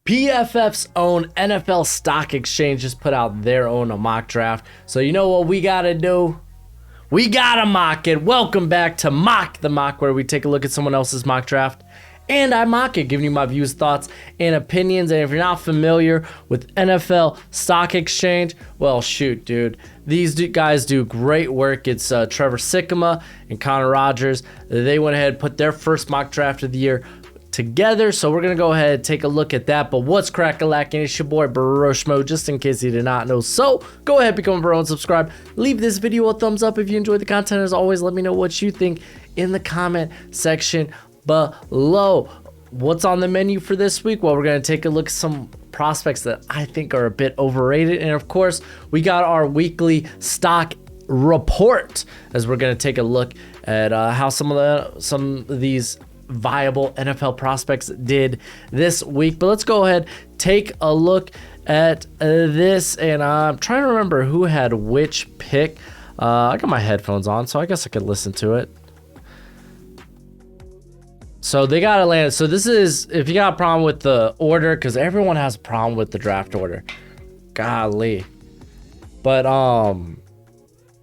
PFF's own NFL Stock Exchange just put out their own mock draft. So you know what we gotta do? We gotta mock it. Welcome back to Mock the Mock, where we take a look at someone else's mock draft and I mock it, giving you my views, thoughts, and opinions. And if you're not familiar with NFL Stock Exchange, well, shoot, dude. These guys do great work. It's Trevor Sikkema and Connor Rogers. They went ahead and put their first mock draft of the year together, so we're gonna go ahead and take a look at that. But what's crack-a-lackin'? It's your boy Broshmo, just in case you did not know. So go ahead, become a bro and subscribe. Leave this video a thumbs up if you enjoyed the content. As always, let me know what you think in the comment section below. What's on the menu for this week? Well, we're gonna take a look at some prospects that I think are a bit overrated, and of course we got our weekly stock report, as we're gonna take a look at how some of these viable NFL prospects did this week. But let's go ahead, take a look at this, and I'm trying to remember who had which pick. I got my headphones on, so I guess I could listen to it. So they got Atlanta. So this is, if you got a problem with the order, because everyone has a problem with the draft order, golly. But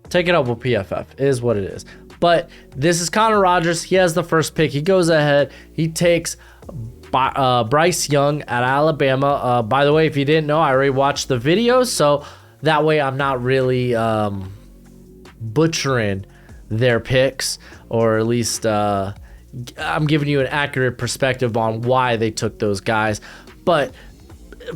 take it up with PFF, is what it is. But this is Connor Rogers. He has the first pick. He goes ahead. He takes Bryce Young at Alabama. By the way, if you didn't know, I already watched the video, so that way I'm not really butchering their picks, or at least I'm giving you an accurate perspective on why they took those guys. But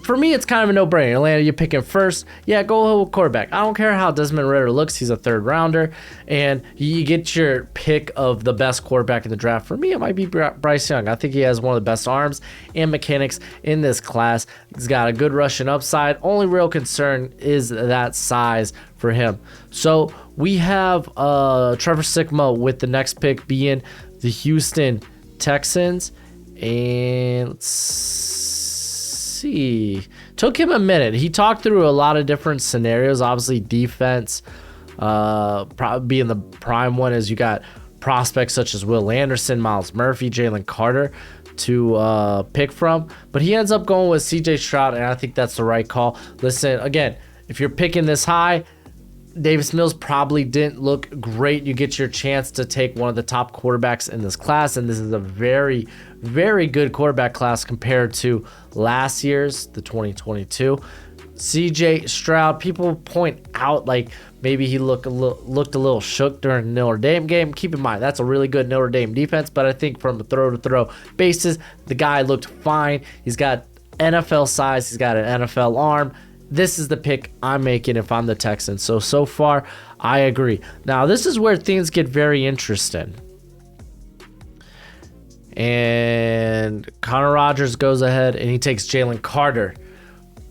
for me, it's kind of a no-brainer. Atlanta, you're picking first. Yeah, go with quarterback. I don't care how Desmond Ridder looks. He's a third rounder. And you get your pick of the best quarterback in the draft. For me, it might be Bryce Young. I think he has one of the best arms and mechanics in this class. He's got a good rushing upside. Only real concern is that size for him. So we have Trevor Sikkema with the next pick being the Houston Texans. And let's see. Took him a minute. He talked through a lot of different scenarios. Obviously, defense probably being the prime one, as you got prospects such as Will Anderson, Myles Murphy, Jalen Carter to pick from. But he ends up going with CJ Stroud, and I think that's the right call. Listen, again, if you're picking this high, Davis Mills probably didn't look great. You get your chance to take one of the top quarterbacks in this class, and this is a very, very good quarterback class compared to last year's, the 2022. CJ Stroud, people point out like maybe he looked a little shook during the Notre Dame game. Keep in mind, that's a really good Notre Dame defense, but I think from the throw-to-throw basis, the guy looked fine. He's got NFL size. He's got an NFL arm. This is the pick I'm making if I'm the Texans. So far, I agree. Now, this is where things get very interesting. And Connor Rogers goes ahead and he takes Jalen Carter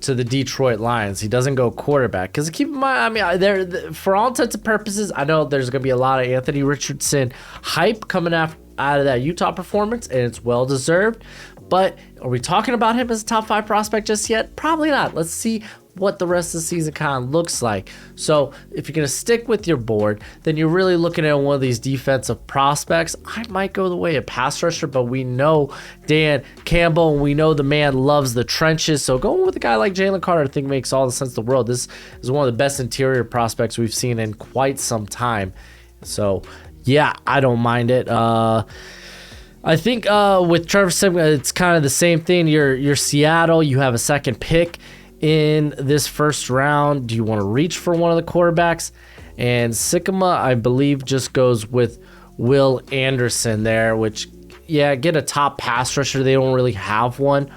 to the Detroit Lions. He doesn't go quarterback. Because keep in mind, I mean, for all intents and purposes, I know there's going to be a lot of Anthony Richardson hype coming out of that Utah performance, and it's well-deserved. But are we talking about him as a top 5 prospect just yet? Probably not. Let's see what the rest of the season kind of looks like. So if you're going to stick with your board, then you're really looking at one of these defensive prospects. I might go the way of pass rusher, but we know Dan Campbell, and we know the man loves the trenches. So going with a guy like Jalen Carter, I think makes all the sense in the world. This is one of the best interior prospects we've seen in quite some time. So yeah, I don't mind it. I think with Trevor Sikkema, it's kind of the same thing. You're Seattle. You have a second pick in this first round. Do you want to reach for one of the quarterbacks? And Sikkema, I believe, just goes with Will Anderson there, which, yeah, get a top pass rusher. They don't really have one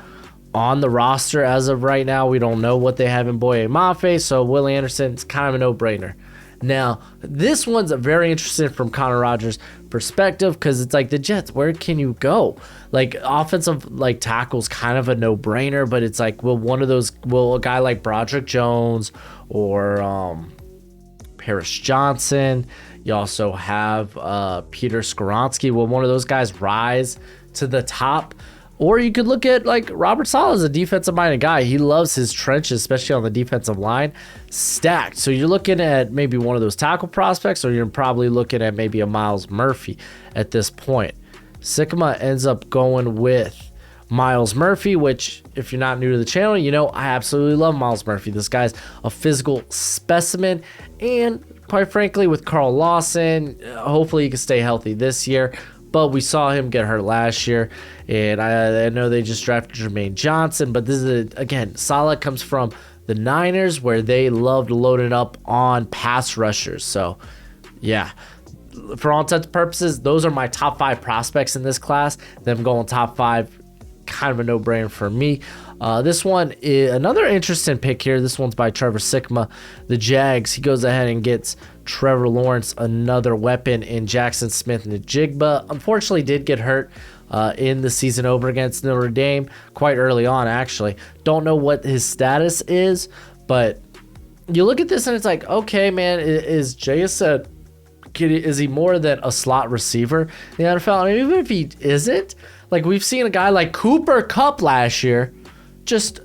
on the roster as of right now. We don't know what they have in Boye Mafe, so Will Anderson, it's kind of a no-brainer. Now, this one's very interesting from Connor Rogers' perspective, because it's like the Jets, where can you go? Like, offensive like tackle's kind of a no-brainer, but it's like, will a guy like Broderick Jones or Paris Johnson, you also have Peter Skoronski, will one of those guys rise to the top? Or you could look at like Robert Saleh as a defensive-minded guy. He loves his trenches, especially on the defensive line, stacked. So you're looking at maybe one of those tackle prospects, or you're probably looking at maybe a Myles Murphy at this point. Sikkema ends up going with Miles Murphy, which if you're not new to the channel, you know I absolutely love Miles Murphy. This guy's a physical specimen, and quite frankly, with Carl Lawson, hopefully he can stay healthy this year. But we saw him get hurt last year, and I know they just drafted Jermaine Johnson, but this is, again, Saleh comes from the Niners, where they loved loading up on pass rushers. So, yeah, for all intents and purposes, those are my top 5 prospects in this class. Them going top 5, kind of a no-brainer for me. This one is another interesting pick here. This one's by Trevor Sikkema, the Jags. He goes ahead and gets Trevor Lawrence, another weapon in Jackson Smith-Njigba. Unfortunately, did get hurt in the season over against Notre Dame quite early on, actually. Don't know what his status is, but you look at this and it's like, okay, man, is JSN, is he more than a slot receiver in the NFL? I mean, even if he isn't, like, we've seen a guy like Cooper Kupp last year just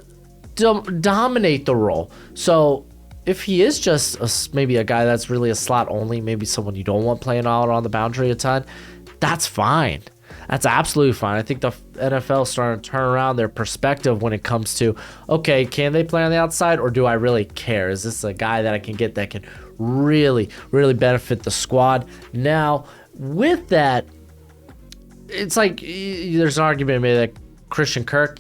dominate the role. So if he is just maybe a guy that's really a slot only, maybe someone you don't want playing out on the boundary a ton, that's fine. That's absolutely fine. I think the NFL is starting to turn around their perspective when it comes to, okay, can they play on the outside, or do I really care? Is this a guy that I can get that can really, really benefit the squad? Now, with that, it's like there's an argument made that Christian Kirk,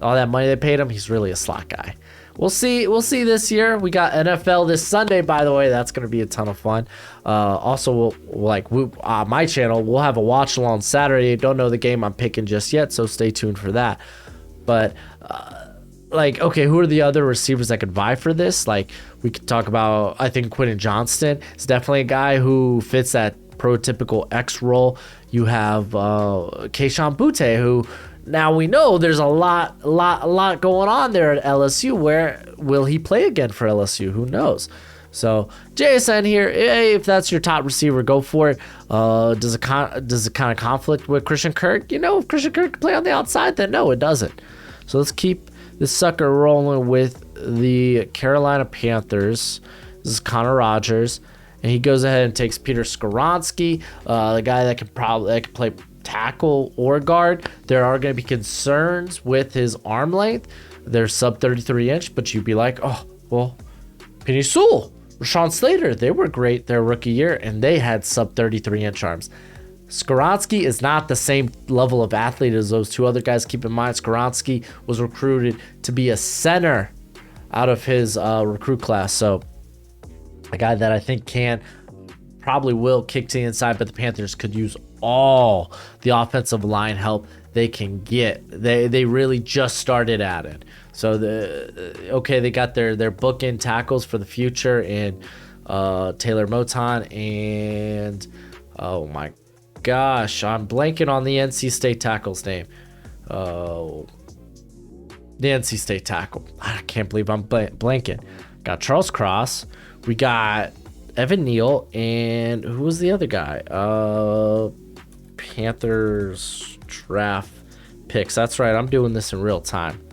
all that money they paid him, he's really a slot guy. We'll see this year. We got NFL this Sunday, by the way. That's going to be a ton of fun. Also, my channel, we'll have a watch along Saturday. Don't know the game I'm picking just yet, so stay tuned for that. But okay, who are the other receivers that could vie for this? Like, we could talk about, I think Quentin Johnston is definitely a guy who fits that prototypical X role. You have Kayshon Boutte, who now we know there's a lot going on there at LSU. Where will he play again for LSU? Who knows? So JSN here, hey, if that's your top receiver, go for it. Does it kind of conflict with Christian Kirk? You know, if Christian Kirk can play on the outside, then no, it doesn't. So let's keep this sucker rolling with the Carolina Panthers. This is Connor Rogers, and he goes ahead and takes Peter Skoronski, the guy that can play tackle or guard. There are going to be concerns with his arm length. They're sub 33 inch, but you'd be like, oh, well, Penei Sewell, Rashawn Slater, they were great their rookie year, and they had sub 33 inch arms. Skoronski is not the same level of athlete as those two other guys. Keep in mind, Skoronski was recruited to be a center out of his recruit class. So a guy that I think probably will kick to the inside, but the Panthers could use all the offensive line help they can get. They really just started at it. So they got their bookend tackles for the future in Taylor Moton and oh my gosh, I'm blanking on the NC State tackle's name. The NC State tackle. I can't believe I'm blanking. Got Charles Cross. We got Evan Neal, and who was the other guy? Panthers draft picks. That's right. I'm doing this in real time.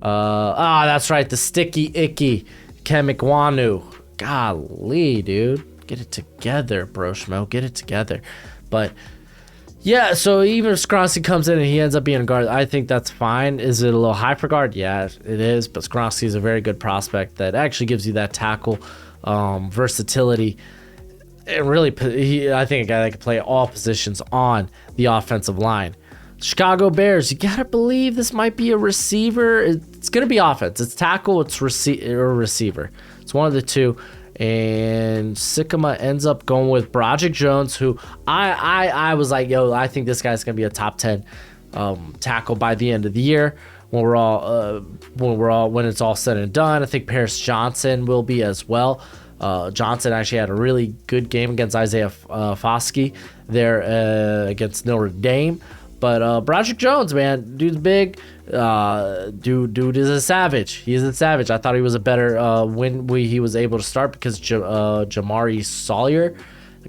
That's right. The sticky icky Kemikwanu. Golly, dude. Get it together, Broshmo. Get it together. But yeah, so even if Skoronski comes in and he ends up being a guard, I think that's fine. Is it a little high for guard? Yeah, it is. But Skoronski is a very good prospect that actually gives you that tackle versatility. And really, I think a guy that can play all positions on the offensive line. Chicago Bears, you gotta believe this might be a receiver. It's gonna be offense. It's tackle. It's receiver. It's one of the two. And Sikkema ends up going with Broderick Jones, who I was like, yo, I think this guy's gonna be a top 10 tackle by the end of the year when it's all said and done. I think Paris Johnson will be as well. Johnson actually had a really good game against Isaiah Foskey there against Notre Dame. But Broderick Jones, man, dude's big. Dude is a savage. He's a savage. I thought he was a better when he was able to start because Jamari Sawyer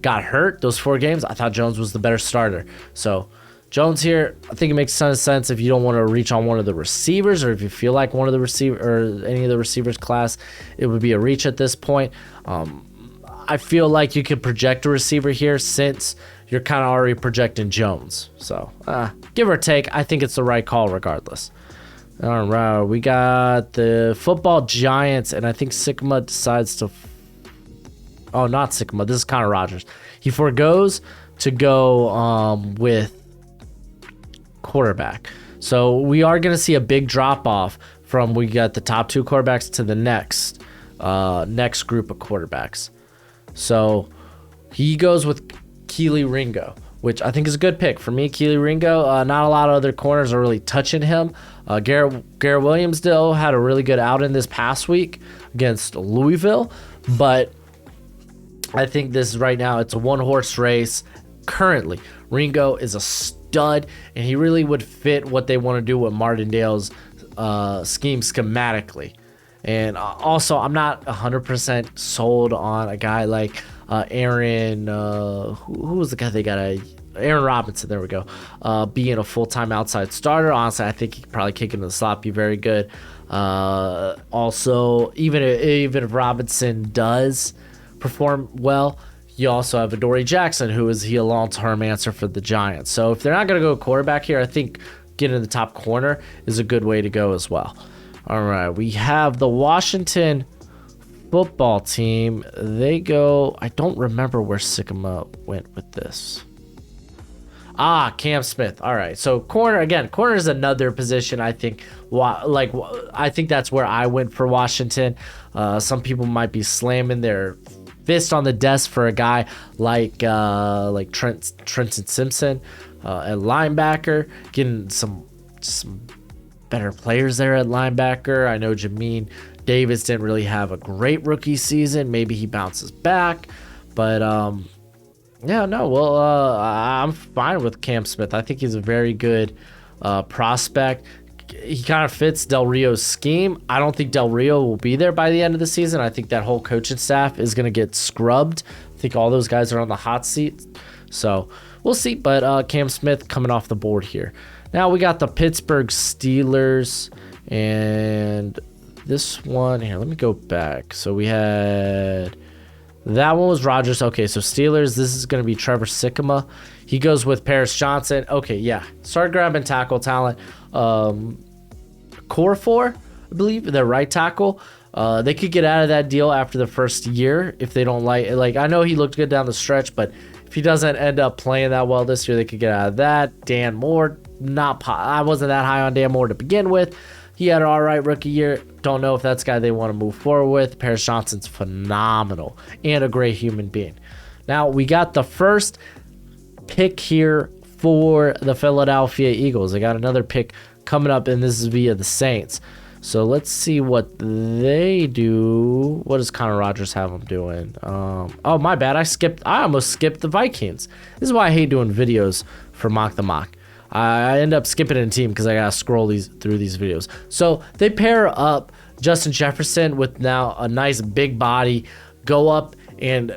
got hurt those 4 games. I thought Jones was the better starter. So Jones here, I think it makes a ton of sense if you don't want to reach on one of the receivers, or if you feel like one of the any of the receivers class, it would be a reach at this point. I feel like you could project a receiver here since you're kind of already projecting Jones. So give or take, I think it's the right call regardless. All right, we got the football Giants, and I think Sigma decides to... Oh, not Sigma. This is Connor Rogers. He forgoes to go with quarterback. So we are going to see a big drop-off from we got the top 2 quarterbacks to the next group of quarterbacks. So he goes with Keely Ringo, which I think is a good pick. For me, Keely Ringo, not a lot of other corners are really touching him. Garrett Williams, though, had a really good outing this past week against Louisville. But I think this right now, it's a one-horse race. Currently, Ringo is a stud, and he really would fit what they want to do with Martindale's scheme schematically. And also, I'm not 100% sold on a guy like Aaron. Who was the guy they got? Aaron Robinson. There we go. Being a full-time outside starter. Honestly, I think he could probably kick into the slot, be very good. Also, even if Robinson does perform well, you also have Adoree Jackson, who is a long-term answer for the Giants. So if they're not going to go quarterback here, I think getting in the top corner is a good way to go as well. All right, we have the Washington football team. They go... I don't remember where Sigma went with this. Cam Smith. All right, so corner is another position I think. I think that's where I went for Washington. Some people might be slamming their fist on the desk for a guy like Trenton Simpson at linebacker, getting some better players there at linebacker. I know Jamin Davis didn't really have a great rookie season. Maybe he bounces back, but I'm fine with Cam Smith. I think he's a very good prospect. He kind of fits Del Rio's scheme. I don't think Del Rio will be there by the end of the season. I think that whole coaching staff is going to get scrubbed. I think all those guys are on the hot seat. So we'll see. But Cam Smith coming off the board here. Now we got the Pittsburgh Steelers. And this one here, let me go back. So we had... That one was Rodgers. Okay, so Steelers, this is going to be Trevor Sikkema. He goes with Paris Johnson. Okay, yeah. Start grabbing tackle talent. Core 4, I believe, their right tackle. They could get out of that deal after the first year if they don't like, I know he looked good down the stretch, but if he doesn't end up playing that well this year, they could get out of that. Dan Moore, I wasn't that high on Dan Moore to begin with. He had an all right rookie year. Don't know if that's the guy they want to move forward with. Paris Johnson's phenomenal and a great human being. Now, we got the first pick here for the Philadelphia Eagles. They got another pick coming up, and this is via the Saints. So let's see what they do. What does Connor Rogers have them doing? Oh, my bad. I almost skipped the Vikings. This is why I hate doing videos for Mock the Mock. I end up skipping in team because I gotta scroll through these videos. So they pair up Justin Jefferson with now a nice big body, go up and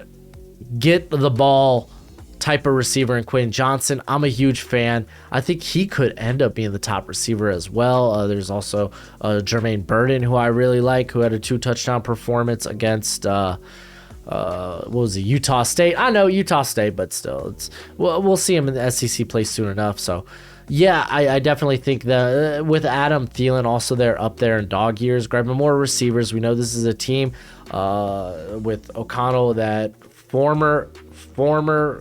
get the ball type of receiver in Quentin Johnson. I'm a huge fan. I think he could end up being the top receiver as well. There's also Jermaine Burton, who I really like, who had a 2-touchdown performance against what was it, Utah State? I know Utah State, but still, we'll see him in the SEC play soon enough. So, yeah, I definitely think that with Adam Thielen also they're up there in dog years, grabbing more receivers. We know this is a team with O'Connell, that former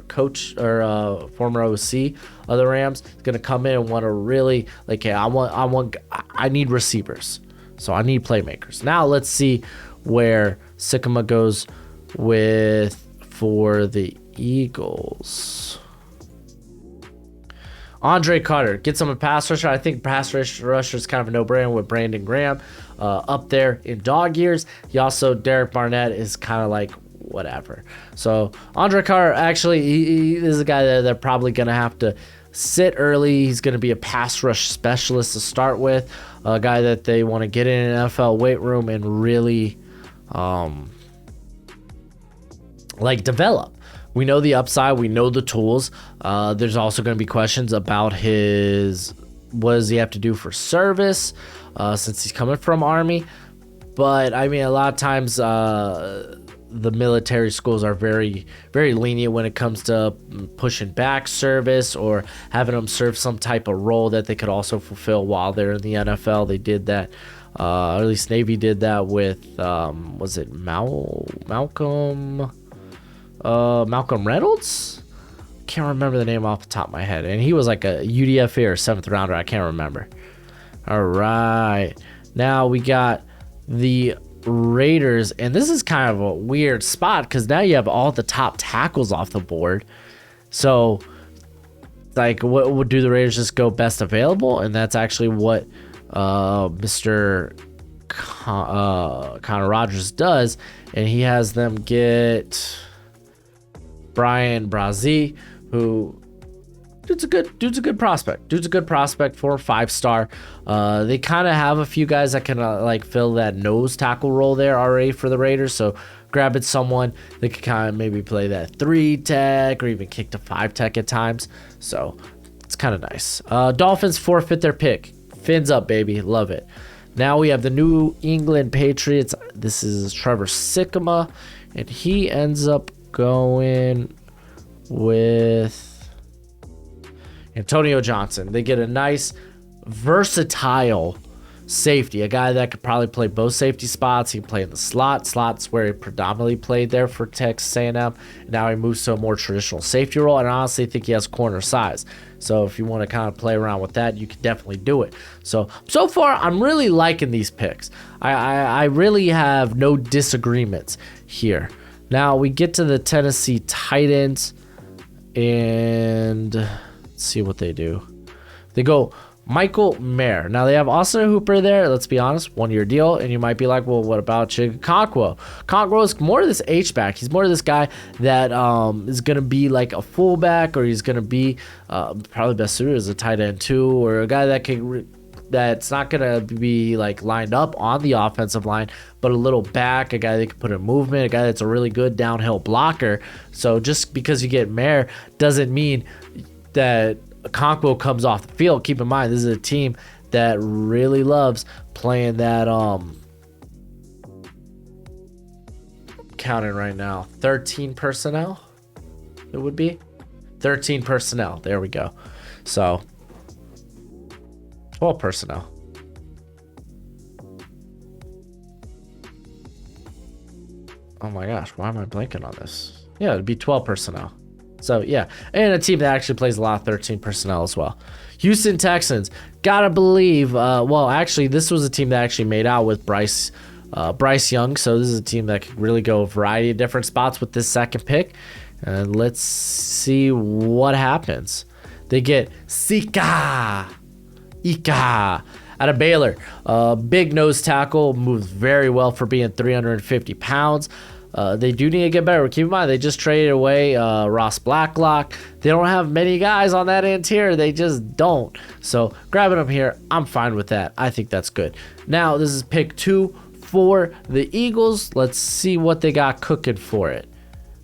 coach or former OC of the Rams, is going to come in and want to really I need receivers, so I need playmakers. Now let's see where Sikkema goes for the Eagles. Andre Carter gets him a pass rusher. I think pass rusher is kind of a no-brainer with Brandon Graham up there in dog years. He also, Derek Barnett is kind of like whatever. So Andre Carter, actually, he is a guy that they're probably going to have to sit early. He's going to be a pass rush specialist to start with, a guy that they want to get in an NFL weight room and really develop. We know the upside. We know the tools. There's also going to be questions about what does he have to do for service since he's coming from Army. But, I mean, a lot of times the military schools are very, very lenient when it comes to pushing back service or having them serve some type of role that they could also fulfill while they're in the NFL. They did that, or at least Navy did that with, was it Malcolm Reynolds? Can't remember the name off the top of my head. And he was like a UDFA or 7th rounder. I can't remember. All right. Now we got the Raiders, and this is kind of a weird spot because now you have all the top tackles off the board. So, like, what would do the Raiders just go best available? And that's actually what Mr. Connor Rogers does, and he has them get Brian Brazee, who dude's a good prospect. Dude's a good prospect for 5-star. They kind of have a few guys that can like fill that nose tackle role there already for the Raiders. So grabbing someone that could kind of maybe play that 3 tech or even kick to 5 tech at times. So it's kind of nice. Dolphins forfeit their pick. Fins up, baby. Love it. Now we have the New England Patriots. This is Trevor Sikkema, and he ends up going with Antonio Johnson. They get a nice versatile safety, a guy that could probably play both safety spots. He can play in the slot. Slot's where he predominantly played there for Texas A&M. Now he moves to a more traditional safety role, and I honestly think he has corner size. So if you want to kind of play around with that, you can definitely do it. So far, I'm really liking these picks. I really have no disagreements here. Now we get to the Tennessee Titans, and let's see what they do. They go Michael Mayer. Now they have Austin Hooper there. Let's be honest, 1-year deal. And you might be like, well, what about Chigakonkwo? Okonkwo is more of this H-back. He's more of this guy that is going to be like a fullback, or he's going to be probably best suited as a tight end too, or a guy that can that's not going to be like lined up on the offensive line, but a little back, a guy that can put in movement, a guy that's a really good downhill blocker. So just because you get Mayer doesn't mean that Okonkwo comes off the field. Keep in mind, this is a team that really loves playing that counting right now, 13 personnel. It would be 13 personnel. There we go. So 12 personnel. Oh my gosh, why am I blanking on this? Yeah, it'd be 12 personnel. So yeah, and a team that actually plays a lot of 13 personnel as well. Houston Texans, gotta believe. Well, actually, this was a team that actually made out with Bryce Young. So this is a team that could really go a variety of different spots with this second pick. And let's see what happens. They get Ika out of Baylor. Big nose tackle, moves very well for being 350 pounds. They do need to get better. Keep in mind, they just traded away Ross Blacklock. They don't have many guys on that interior. They just don't. So grabbing them here, I'm fine with that. I think that's good. Now, this is pick 2 for the Eagles. Let's see what they got cooking for it.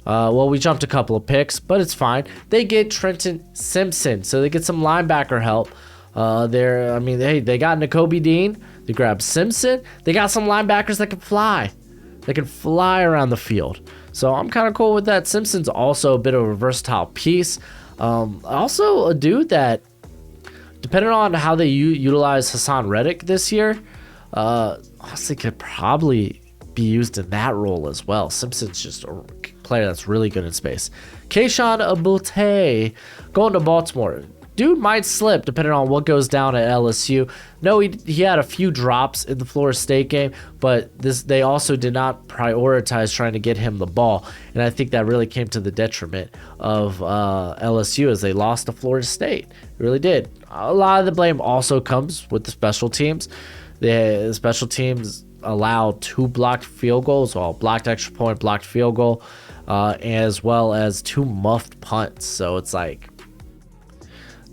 Well, we jumped a couple of picks, but it's fine. They get Trenton Simpson, so they get some linebacker help. They got Nakobe Dean. They grabbed Simpson. They got some linebackers that can fly. They can fly around the field. So I'm kind of cool with that. Simpson's also a bit of a versatile piece. Also a dude that, depending on how they utilize Hassan Reddick this year, honestly could probably be used in that role as well. Simpson's just a player that's really good in space. Kayshon Abate going to Baltimore. Dude might slip depending on what goes down at LSU. No, he had a few drops in the Florida State game, but they also did not prioritize trying to get him the ball. And I think that really came to the detriment of LSU as they lost to Florida State. It really did. A lot of the blame also comes with the special teams. The special teams allowed 2 blocked field goals, well, blocked extra point, blocked field goal, as well as 2 muffed punts. So it's like,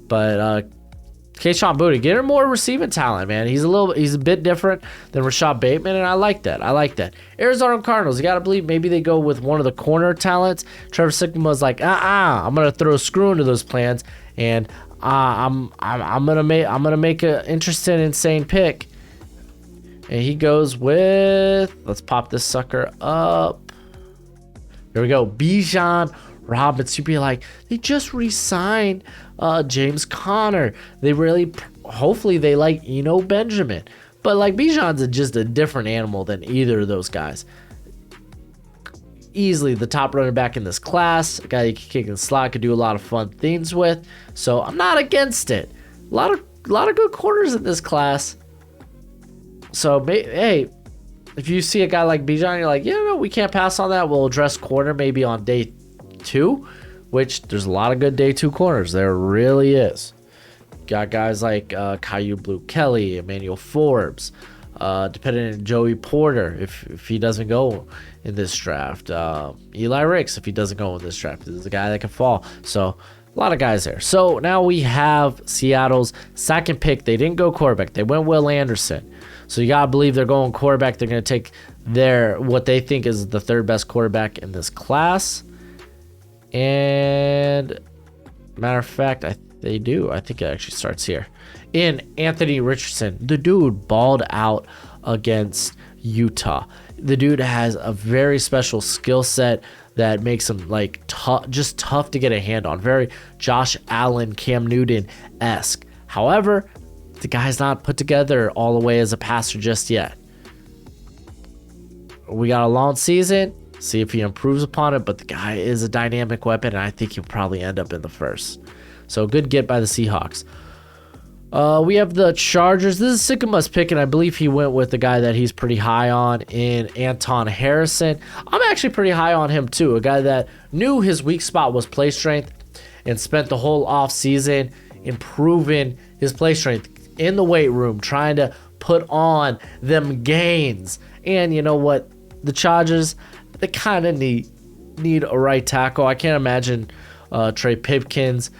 but Kayshon Boutte, get him more receiving talent, man. He's a bit different than Rashad Bateman, and I like that. Arizona Cardinals, you gotta believe maybe they go with one of the corner talents. Trevor Sikkema was like, I'm gonna throw a screw into those plans, and I'm gonna make an interesting, insane pick. And he goes with, let's pop this sucker up. Here we go. Bijan Robinson. You'd be like, they just re-signed James Conner. They really, hopefully they like Benjamin. But like Bijan's just a different animal than either of those guys. Easily the top running back in this class. A guy you can kick in the slot, could do a lot of fun things with. So I'm not against it. A lot of good corners in this class. So hey, if you see a guy like Bijan, you're like, yeah, no, we can't pass on that. We'll address corner maybe on day 2, which there's a lot of good day 2 corners. There really is. Got guys like Caillou Blue Kelly, Emmanuel Forbes, depending on Joey Porter if he doesn't go in this draft. Eli Ricks if he doesn't go in this draft. This is a guy that can fall. So a lot of guys there. So now we have Seattle's second pick. They didn't go quarterback. They went Will Anderson. So you gotta believe they're going quarterback. They're gonna take what they think is the 3rd best quarterback in this class. And matter of fact, they do. I think it actually starts here. In Anthony Richardson, the dude balled out against Utah. The dude has a very special skill set that makes him like tough to get a hand on. Very Josh Allen, Cam Newton-esque. However, the guy's not put together all the way as a passer just yet. We got a long season. See if he improves upon it. But the guy is a dynamic weapon, and I think he'll probably end up in the 1st. So good get by the Seahawks. We have the Chargers. This is Sycamores pick, and I believe he went with the guy that he's pretty high on in Anton Harrison. I'm actually pretty high on him too. A guy that knew his weak spot was play strength and spent the whole offseason improving his play strength in the weight room, trying to put on them gains. And you know what? The Chargers, they kind of need a right tackle. I can't imagine Trey Pipkins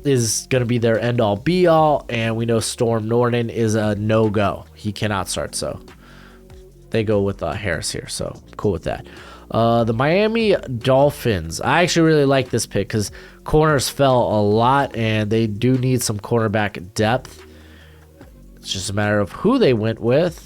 is going to be their end-all be-all, and we know Storm Norton is a no-go. He cannot start, so they go with Harris here, so I'm cool with that. The Miami Dolphins. I actually really like this pick because corners fell a lot, and they do need some cornerback depth. It's just a matter of who they went with.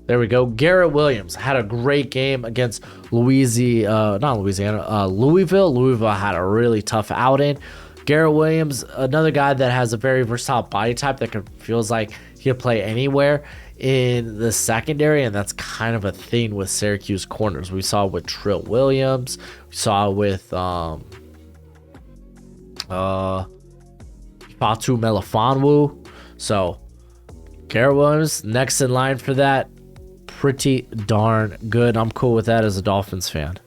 There we go. Garrett Williams had a great game against Louisville. Louisville had a really tough outing. Garrett Williams, another guy that has a very versatile body type that feels like he can play anywhere in the secondary, and that's kind of a thing with Syracuse corners. We saw with Trill Williams. We saw with Fatu Melifonwu. So Garrett Williams, next in line for that. Pretty darn good. I'm cool with that as a Dolphins fan.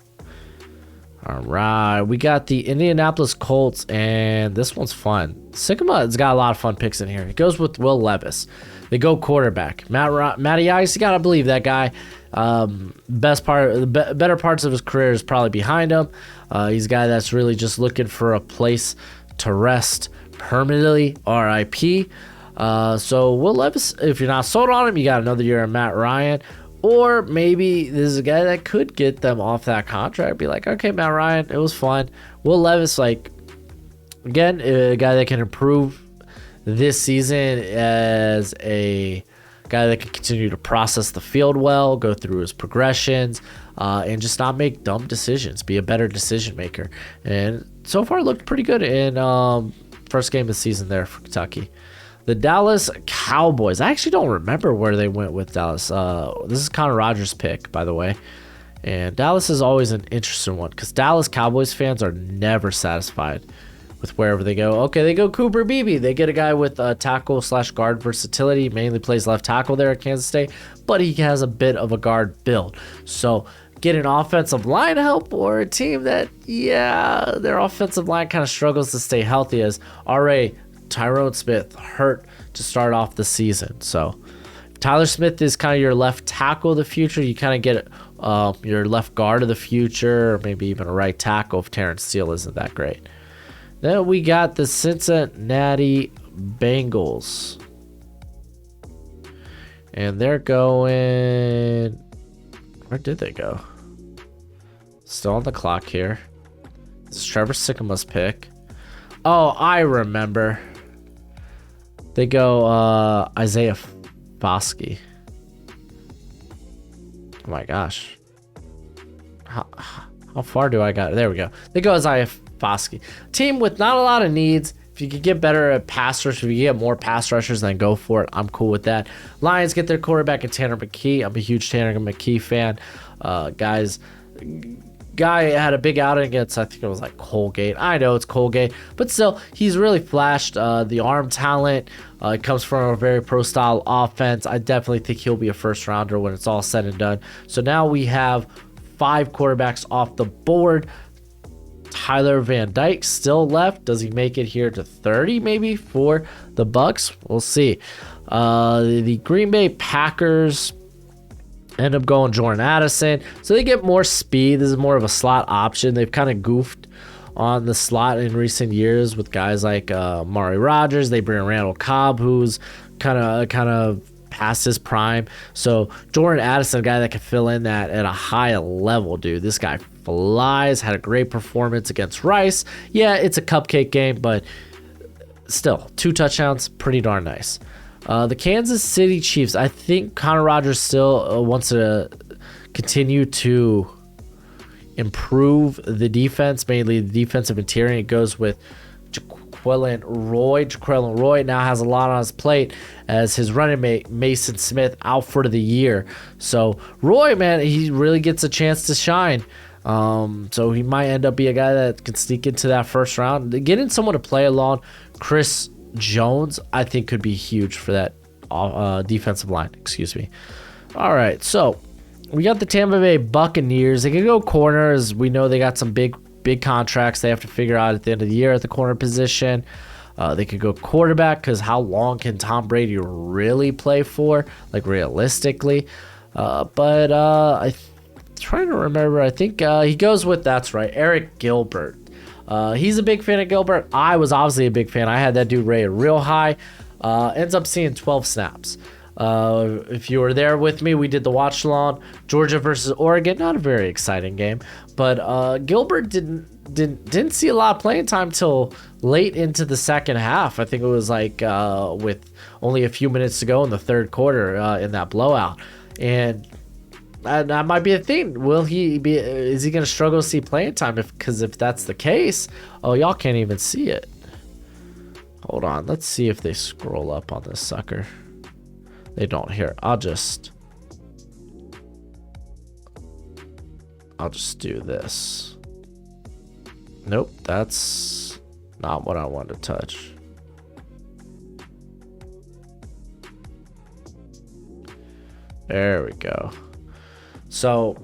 All right, we got the Indianapolis Colts, and this one's fun. Sycama's got a lot of fun picks in here. It goes with Will Levis. They go quarterback. Matty Ice, you gotta believe that guy. Better parts of his career is probably behind him. He's a guy that's really just looking for a place to rest permanently. R.I.P. So Will Levis, if you're not sold on him, you got another year of Matt Ryan. Or maybe this is a guy that could get them off that contract. Be like, okay, Matt Ryan, it was fun. Will Levis, like, again, a guy that can improve this season as a guy that can continue to process the field well, go through his progressions, and just not make dumb decisions. Be a better decision maker. And so far, looked pretty good in first game of the season there for Kentucky. The Dallas Cowboys. I actually don't remember where they went with Dallas. This is Connor Rogers' pick, by the way. And Dallas is always an interesting one because Dallas Cowboys fans are never satisfied with wherever they go. Okay, they go Cooper Beebe. They get a guy with tackle/guard versatility. Mainly plays left tackle there at Kansas State, but he has a bit of a guard build. So get an offensive line help or a team that, yeah, their offensive line kind of struggles to stay healthy as already Tyrone Smith hurt to start off the season. So Tyler Smith is kind of your left tackle of the future. You kind of get your left guard of the future, or maybe even a right tackle if Terrence Steele isn't that great. Then we got the Cincinnati Bengals. And they're going... Where did they go? Still on the clock here. This is Trevor Sycamores' pick. Oh, I remember. They go Isaiah Foskey. Oh my gosh. How far do I got? There we go. They go Isaiah Foskey. Team with not a lot of needs. If you could get better at pass rush, if you get more pass rushers, then go for it. I'm cool with that. Lions get their quarterback in Tanner McKee. I'm a huge Tanner McKee fan. Guy had a big outing against, I think it was like Colgate. I know it's Colgate, but still, he's really flashed the arm talent. It comes from a very pro-style offense. I definitely think he'll be a first-rounder when it's all said and done. So now we have 5 quarterbacks off the board. Tyler Van Dyke still left. Does he make it here to 30 maybe for the Bucks? We'll see. The Green Bay Packers end up going Jordan Addison. So they get more speed. This is more of a slot option. They've kind of goofed on the slot in recent years with guys like Mari Rodgers. They bring Randall Cobb, who's kind of past his prime. So Jordan Addison, a guy that can fill in that at a high level, dude. This guy flies. Had a great performance against Rice. Yeah, it's a cupcake game, but still, 2 touchdowns, pretty darn nice. The Kansas City Chiefs, I think Connor Rogers still wants to continue to improve the defense, mainly the defensive interior. It goes with Jaquelin Roy. Jaquelin Roy now has a lot on his plate as his running mate, Mason Smith, out for the year. So Roy, man, he really gets a chance to shine. So he might end up being a guy that can sneak into that first round. Getting someone to play along Chris Jones, I think, could be huge for that defensive line. Excuse me. All right, so we got the Tampa Bay Buccaneers. They can go corners. We know they got some big contracts they have to figure out at the end of the year at the corner position. They could go quarterback because how long can Tom Brady really play for, like realistically? But I'm trying to remember. I think he goes with, that's right, Eric Gilbert. He's a big fan of Gilbert. I was obviously a big fan. I had that dude rated real high. Ends up seeing 12 snaps. If you were there with me, we did the watch along. Georgia versus Oregon, not a very exciting game, but Gilbert didn't see a lot of playing time till late into the second half. I think it was like with only a few minutes to go in the third quarter in that blowout, and that might be a thing. Is he going to struggle to see playing time? Because if that's the case, oh, y'all can't even see it. Hold on, let's see if they scroll up on this sucker. They don't. Here, I'll just do this. Nope, that's not what I want to touch. There we go. So,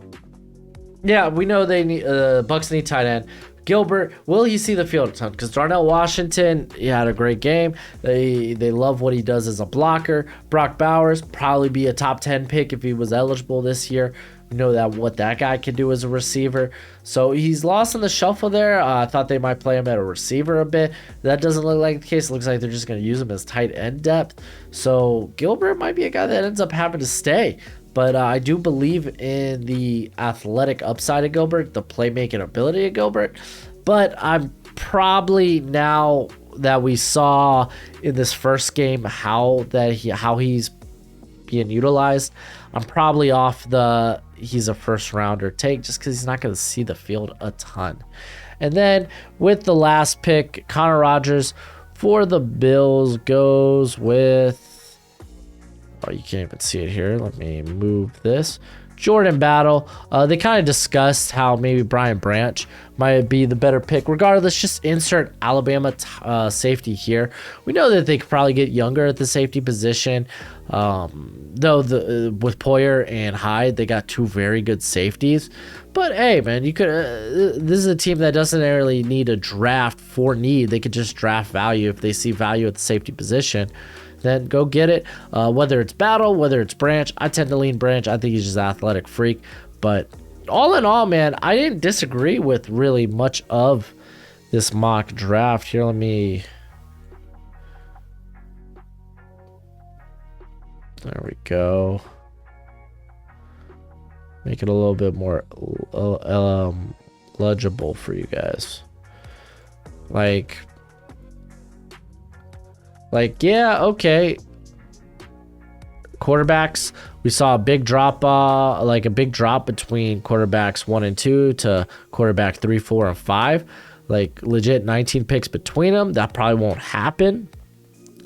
yeah, we know they need Bucks need tight end. Gilbert, will he see the field a ton? Because Darnell Washington, he had a great game. They love what he does as a blocker. Brock Bowers, probably be a top 10 pick if he was eligible this year. We know that what that guy can do as a receiver. So he's lost in the shuffle there. I thought they might play him at a receiver a bit. That doesn't look like the case. It looks like they're just going to use him as tight end depth. So Gilbert might be a guy that ends up having to stay. But I do believe in the athletic upside of Gilbert, the playmaking ability of Gilbert. But I'm probably, now that we saw in this first game how he's being utilized, I'm probably off the he's a first rounder take just because he's not going to see the field a ton. And then with the last pick, Connor Rogers for the Bills goes with, oh, you can't even see it here. Let me move this. Jordan Battle. They kind of discussed how maybe Brian Branch might be the better pick. Regardless, just insert Alabama safety here. We know that they could probably get younger at the safety position. Though with Poyer and Hyde, they got 2 very good safeties. But hey, man, you could. This is a team that doesn't really need a draft for need. They could just draft value if they see value at the safety position. Then go get it. Whether it's Battle, whether it's Branch, I tend to lean Branch. I think he's just an athletic freak. But all in all, man, I didn't disagree with really much of this mock draft. Here, let me. There we go. Make it a little bit more legible for you guys. Like, yeah, okay. quarterbacks, we saw a big drop, between quarterbacks 1 and 2 to quarterback 3, 4, and 5. Like legit 19 picks between them. That probably won't happen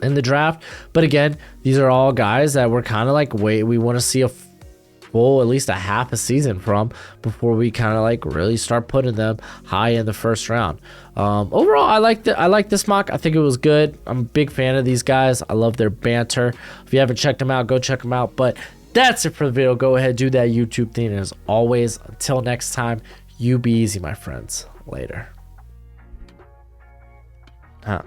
in the draft. But again, these are all guys that we're kind of like, we want to see a full, at least a half a season from before we kind of like really start putting them high in the first round. Overall, I like this mock. I think it was good. I'm a big fan of these guys. I love their banter. If you haven't checked them out, go check them out. But that's it for the video. Go ahead, do that YouTube thing. And as always, until next time, you be easy, my friends. Later. Huh.